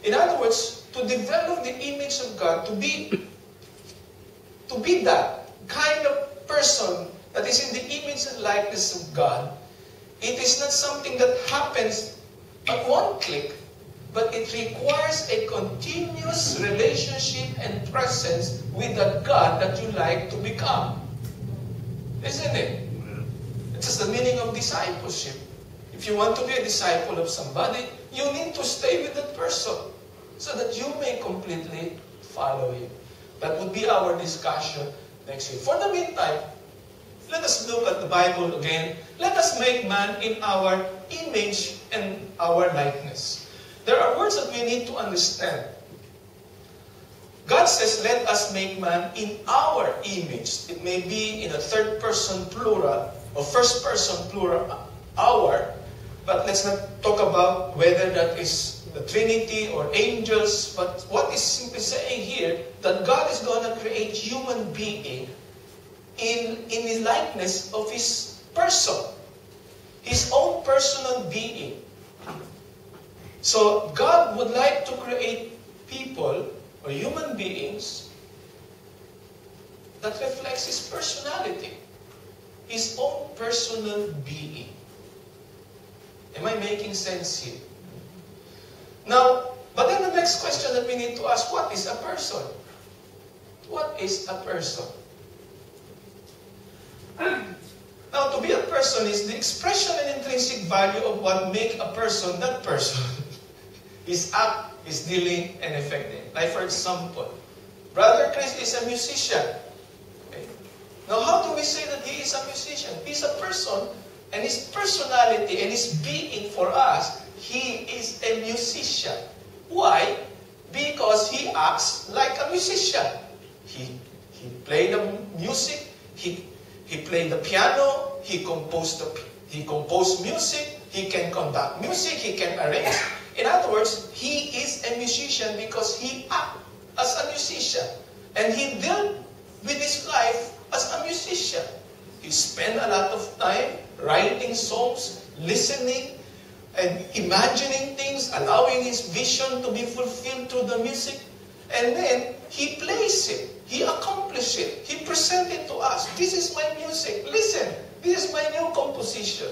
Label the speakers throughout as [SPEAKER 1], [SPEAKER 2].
[SPEAKER 1] In other words, to develop the image of God, to be that kind of person that is in the image and likeness of God, it is not something that happens at one click, but it requires a continuous relationship and presence with the God that you like to become. Isn't it? It's just the meaning of discipleship. If you want to be a disciple of somebody, you need to stay with that person so that you may completely follow him. That would be our discussion next week. For the meantime, let us look at the Bible again. Let us make man in our image and our likeness. There are words that we need to understand. God says, let us make man in our image. It may be in a third person plural or first person plural, our. But let's not talk about whether that is the Trinity or angels. But what is simply saying here, that God is going to create human being in the likeness of His person. His own personal being. So God would like to create people or human beings that reflects His personality. His own personal being. Am I making sense here? Now, but then the next question that we need to ask, what is a person? What is a person? Now, to be a person is the expression and intrinsic value of what makes a person that person. His act, his dealing, and effecting. Like for example, Brother Chris is a musician. Okay? Now, how do we say that he is a musician? He's a person, and his personality and his being for us, he is a musician. Why? Because he acts like a musician. He played the music, he played the piano, he composed music, he can conduct music, he can arrange. In other words, he is a musician because he acts as a musician. And he dealt with his life as a musician. He spent a lot of time writing songs, listening, and imagining things, allowing his vision to be fulfilled through the music. And then, he plays it. He accomplished it. He presented it to us. This is my music. Listen, this is my new composition.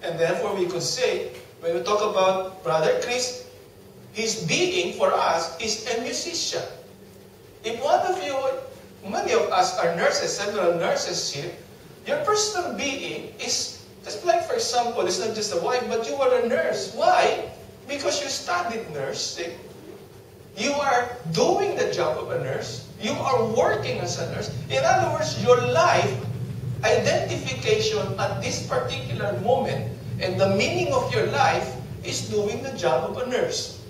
[SPEAKER 1] And therefore, we could say, when we talk about Brother Chris, his being for us is a musician. If one of you, many of us are nurses, several nurses here, your personal being is, just like for example, it's not just a wife, but you are a nurse. Why? Because you studied nursing. You are doing the job of a nurse. You are working as a nurse. In other words, your life identification at this particular moment and the meaning of your life is doing the job of a nurse.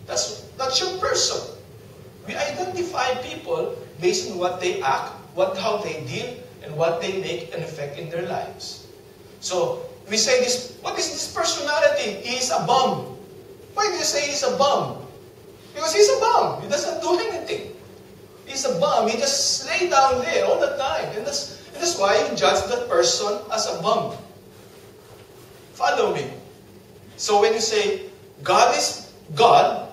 [SPEAKER 1] That's your person. We identify people based on what they act, how they deal, and what they make an effect in their lives. So, we say this, what is this personality? He is a bum. Why do you say he's a bum? Because he's a bum. He doesn't do anything. He's a bum. He just lay down there all the time. And that's why you judge that person as a bum. Follow me. So when you say, God is God,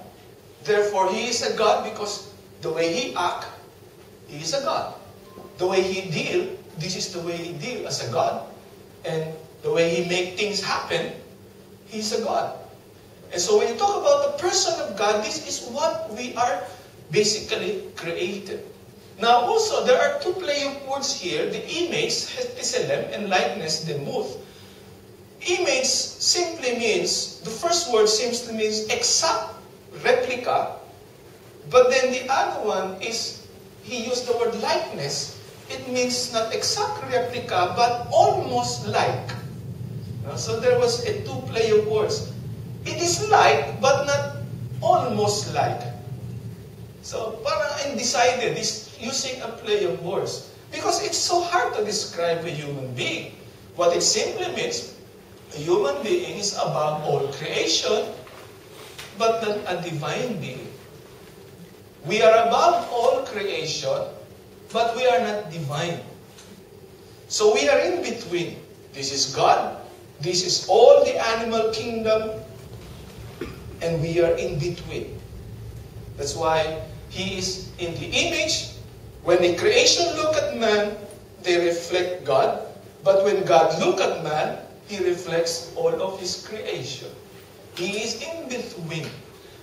[SPEAKER 1] therefore He is a God because the way He acts, He is a God. The way He deals, this is the way He deals as a God. And the way He makes things happen, He's a God. And so when you talk about the person of God, this is what we are basically created. Now also, there are two play of words here. The image, Tselem, and likeness, Demuth. Image simply means, the first word seems to mean exact replica. But then the other one is, he used the word likeness. It means not exact replica, but almost like. So there was a two play of words. It is like, but not almost like. So, parang undecided is using a play of words. Because it's so hard to describe a human being. What it simply means, a human being is above all creation, but not a divine being. We are above all creation, but we are not divine. So we are in between. This is God. This is all the animal kingdom. And we are in between. That's why he is in the image. When the creation look at man, they reflect God. But when God look at man, he reflects all of his creation. He is in between.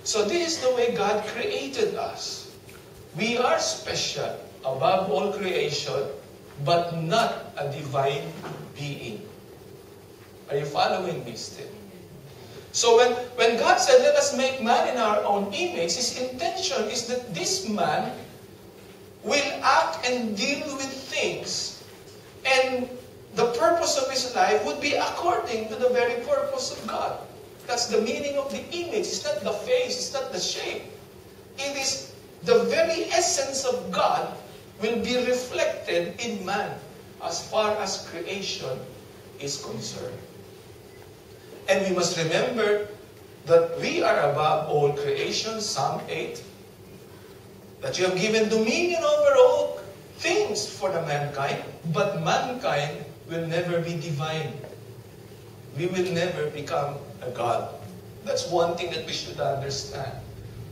[SPEAKER 1] So this is the way God created us. We are special above all creation, but not a divine being. Are you following me still? So when God said, let us make man in our own image, his intention is that this man will act and deal with things, and the purpose of his life would be according to the very purpose of God. That's the meaning of the image. It's not the face, it's not the shape. It is the very essence of God will be reflected in man as far as creation is concerned. And we must remember that we are above all creation, Psalm 8, that you have given dominion over all things for the mankind, but mankind will never be divine. We will never become a God. That's one thing that we should understand.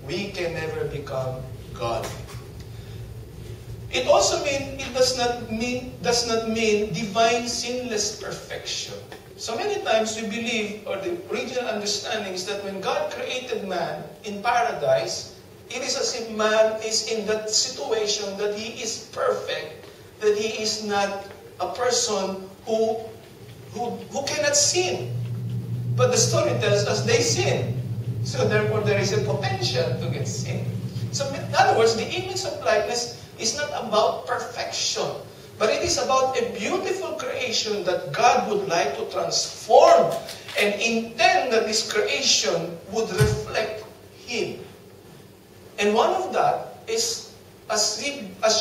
[SPEAKER 1] We can never become God. It also does not mean divine sinless perfection. So many times we believe, or the original understanding is that when God created man in paradise, it is as if man is in that situation that he is perfect, that he is not a person who cannot sin. But the story tells us they sin. So therefore there is a potential to get sin. So in other words, the image of likeness is not about perfection, but it is about a beautiful creation that God would like to transform and intend that this creation would reflect Him. And one of that is as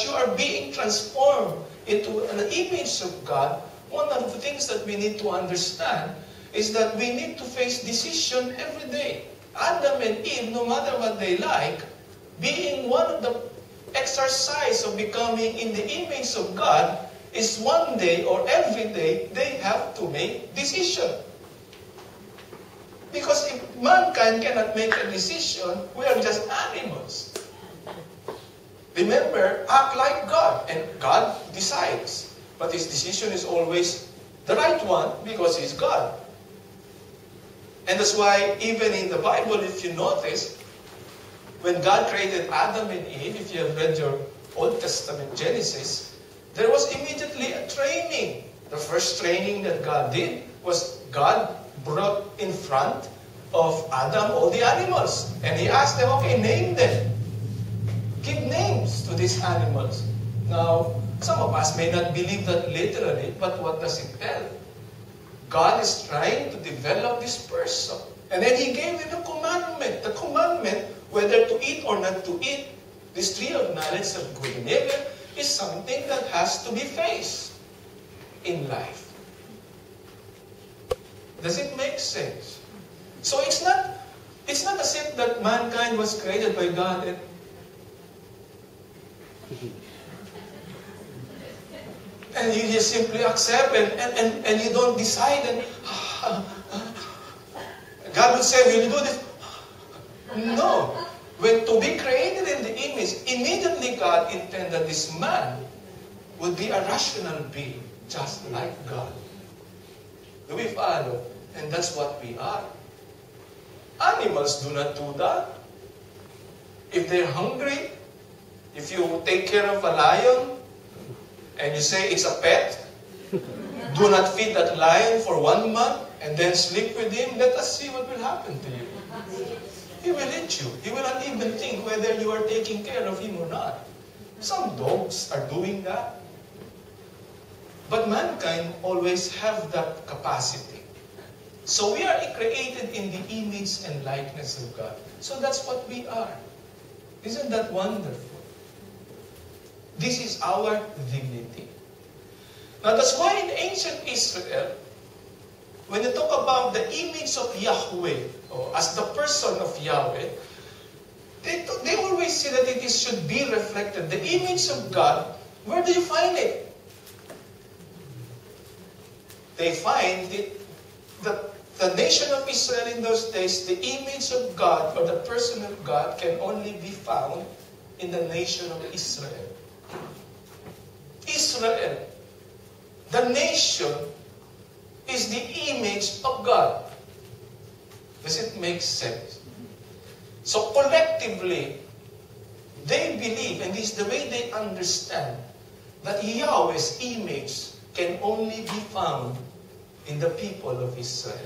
[SPEAKER 1] you are being transformed into an image of God, one of the things that we need to understand is that we need to face decision every day. Adam and Eve, no matter what they like, being one of the exercise of becoming in the image of God is one day or every day they have to make decision. Because if mankind cannot make a decision, we are just animals. Remember, act like God, and God decides. But His decision is always the right one because He's God. And that's why even in the Bible, if you notice, when God created Adam and Eve, if you have read your Old Testament Genesis, there was immediately a training. The first training that God did was God brought in front of Adam all the animals. And He asked them, okay, name them. Give names to these animals. Now, some of us may not believe that literally, but what does it tell? God is trying to develop this person. And then He gave them a commandment. The commandment, whether to eat or not to eat, this tree of knowledge of good and evil, is something that has to be faced in life. Does it make sense? So it's not as if that mankind was created by God and you just simply accept and you don't decide and God would say, will you do this? No. When to be created in the image, immediately God intended this man would be a rational being, just like God. Do we follow? And that's what we are. Animals do not do that. If they're hungry, if you take care of a lion, and you say it's a pet, do not feed that lion for 1 month, and then sleep with him, let us see what will happen to you. He will eat you. He will not even think whether you are taking care of him or not. Some dogs are doing that. But mankind always have that capacity. So we are created in the image and likeness of God. So that's what we are. Isn't that wonderful? This is our dignity. Now that's why in ancient Israel, when they talk about the image of Yahweh, or as the person of Yahweh, they always say that it should be reflected. The image of God, where do you find it? They find it that the nation of Israel in those days, the image of God or the person of God can only be found in the nation of Israel. Israel, the nation, is the image of God. Does it make sense? So collectively, they believe, and this is the way they understand, that Yahweh's image can only be found in the people of Israel.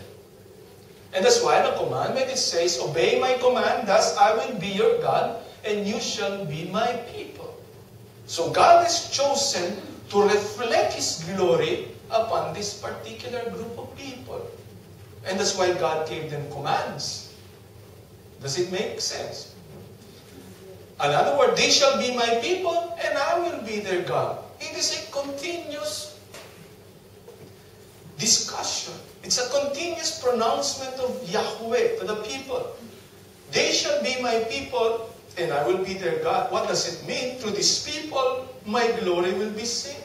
[SPEAKER 1] And that's why the commandment, it says, obey my command, thus I will be your God, and you shall be my people. So God has chosen to reflect His glory upon this particular group of people. And that's why God gave them commands. Does it make sense? In other words, they shall be my people, and I will be their God. It is a continuous discussion. It's a continuous pronouncement of Yahweh to the people. They shall be my people, and I will be their God. What does it mean? Through these people, my glory will be seen.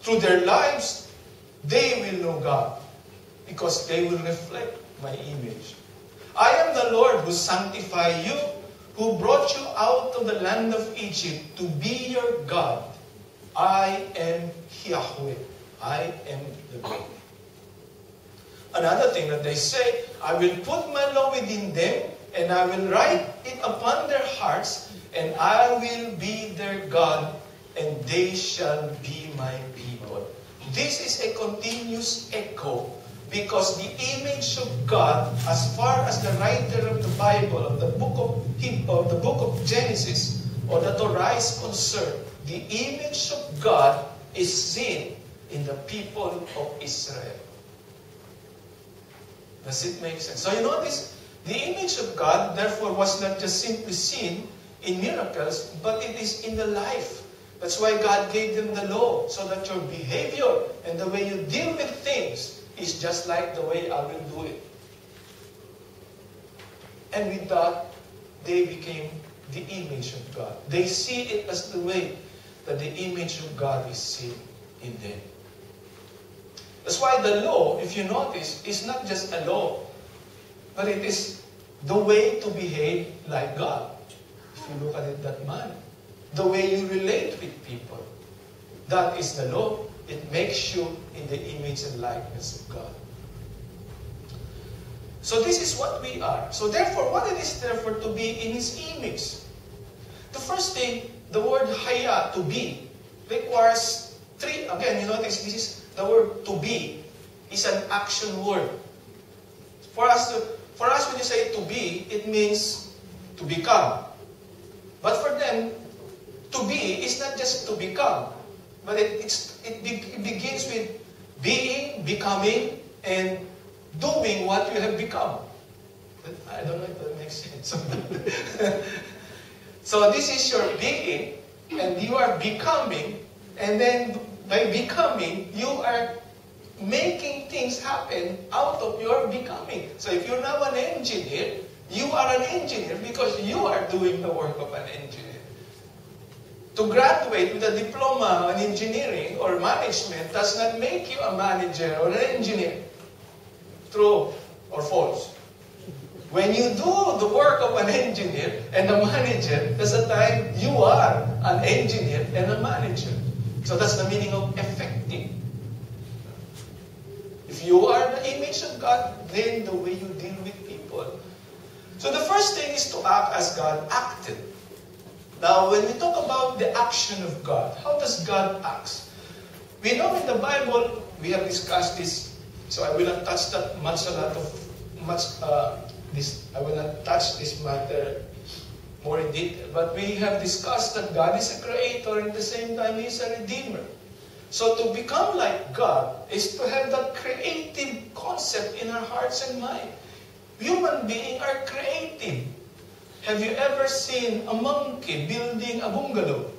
[SPEAKER 1] Through their lives, they will know God, because they will reflect my image. I am the Lord who sanctified you, who brought you out of the land of Egypt to be your God. I am Yahweh. I am the Lord. Another thing that they say, I will put my law within them, and I will write it upon their hearts, and I will be their God, and they shall be my people. This is a continuous echo, because the image of God, as far as the writer of the Bible, of the book of Genesis, or the Torah is concerned, the image of God is seen in the people of Israel. Does it make sense? So you notice, the image of God, therefore, was not just simply seen in miracles, but it is in the life. That's why God gave them the law, so that your behavior and the way you deal with things is just like the way I will do it. And with that, they became the image of God. They see it as the way that the image of God is seen in them. That's why the law, if you notice, is not just a law, but it is the way to behave like God. If you look at it that manner. The way you relate with people. That is the law. It makes you in the image and likeness of God. So this is what we are. So therefore, what it is therefore to be in His image? The first thing, the word haya, to be, requires three. Again, you notice this is the word to be is an action word. For us, when you say to be, it means to become. But for them, to be is not just to become, but it begins with being, becoming, and doing what you have become. I don't know if that makes sense. So this is your being, and you are becoming, and then by becoming, you are making things happen out of your becoming. So if you're now an engineer, you are an engineer because you are doing the work of an engineer. To graduate with a diploma in engineering or management does not make you a manager or an engineer. True or false? When you do the work of an engineer and a manager, that's the time you are an engineer and a manager. So that's the meaning of effective. If you are the image of God, then the way you deal with people. So the first thing is to act as God acted. Now, when we talk about the action of God, how does God act? We know in the Bible, we have discussed this, so I will not touch that I will not touch this matter more in detail. But we have discussed that God is a creator and at the same time He is a redeemer. So to become like God is to have that creative concept in our hearts and mind. Human beings are creative. Have you ever seen a monkey building a bungalow?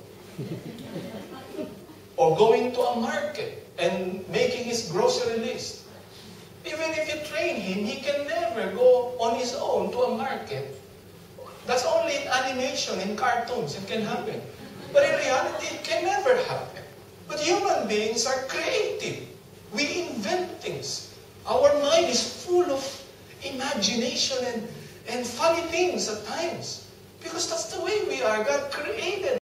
[SPEAKER 1] Or going to a market and making his grocery list? Even if you train him, he can never go on his own to a market. That's only in animation, in cartoons, it can happen. But in reality, it can never happen. But human beings are creative. We invent things. Our mind is full of imagination and funny things at times. Because that's the way we are. God created